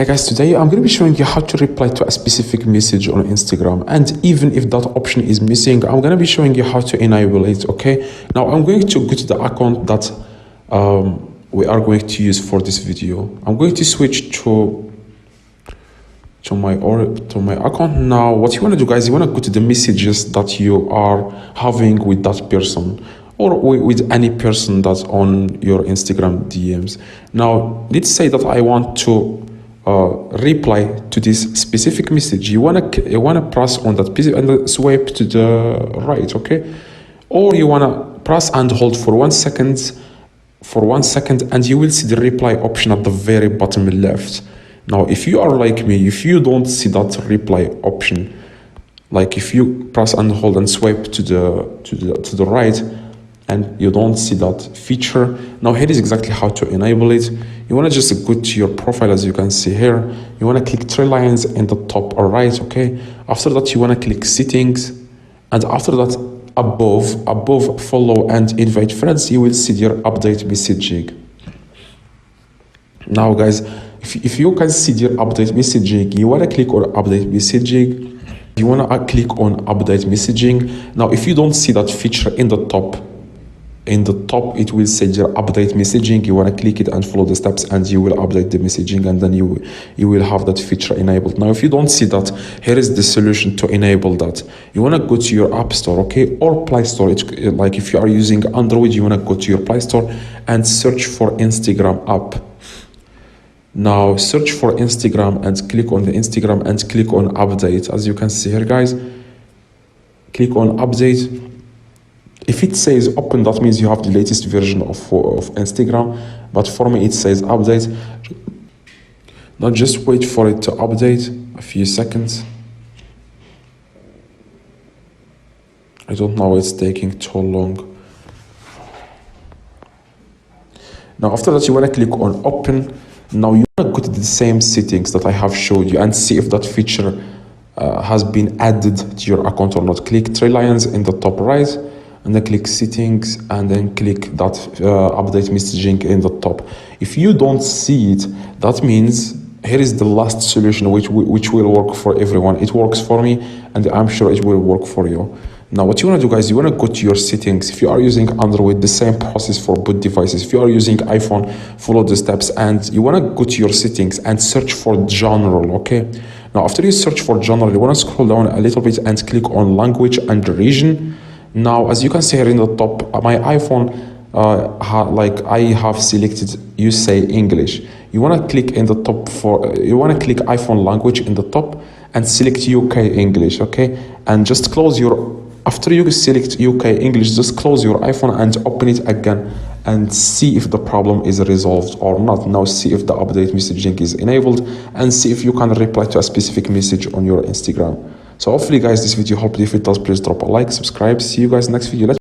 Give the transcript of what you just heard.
Hi guys, today I'm going to be showing you how to reply to a specific message on Instagram, and even if that option is missing, I'm going to be showing you how to enable it. Okay, now I'm going to go to the account that we are going to use for this video. I'm going to switch to my account. Now what you want to do, guys, you want to go to the messages that you are having with that person or with any person that's on your Instagram DMs. Now let's say that I want to reply to this specific message. You wanna press on that piece and swipe to the right, okay? Or you wanna press and hold for 1 second, and you will see the reply option at the very bottom left. Now, if you are like me, if you don't see that reply option, like if you press and hold and swipe to the right, and you don't see that feature, now here is exactly how to enable it. You want to just go to your profile, as you can see here. You want to click three lines in the top or right, okay? After that, you want to click settings, and after that, above follow and invite friends, you will see your update messaging. Now guys, if you can see your update messaging, you want to click on update messaging. You want to click on update messaging. Now if you don't see that feature in the top, it will say your update messaging. You want to click it and follow the steps, and you will update the messaging, and then you will have that feature enabled. Now if you don't see that, here is the solution to enable that. You want to go to your app store, okay, or Play Store. It's like if you are using Android, you want to go to your Play Store and search for Instagram app. Now search for Instagram and click on the Instagram and click on update. As you can see here, guys, click on update. If it says open, that means you have the latest version of Instagram, but for me it says update. Now just wait for it to update a few seconds. I don't know, it's taking too long. Now after that, you want to click on open. Now you want to go to the same settings that I have showed you and see if that feature has been added to your account or not. Click three lines in the top right, and then click settings, and then click that update messaging in the top. If you don't see it, that means here is the last solution which will work for everyone. It works for me, and I'm sure it will work for you. Now what you want to do, guys, you want to go to your settings. If you are using Android, the same process for both devices. If you are using iPhone, follow the steps, and you want to go to your settings and search for general, okay? Now after you search for general, you want to scroll down a little bit and click on language and region. Now, as you can see here in the top, my iPhone, I have selected USA English. You want to click in the top you want to click iPhone language in the top and select UK English, okay? And just close after you select UK English, just close your iPhone and open it again and see if the problem is resolved or not. Now see if the update messaging is enabled, and see if you can reply to a specific message on your Instagram. So hopefully, guys, this video helped. If it does, please drop a like, subscribe. See you guys next video.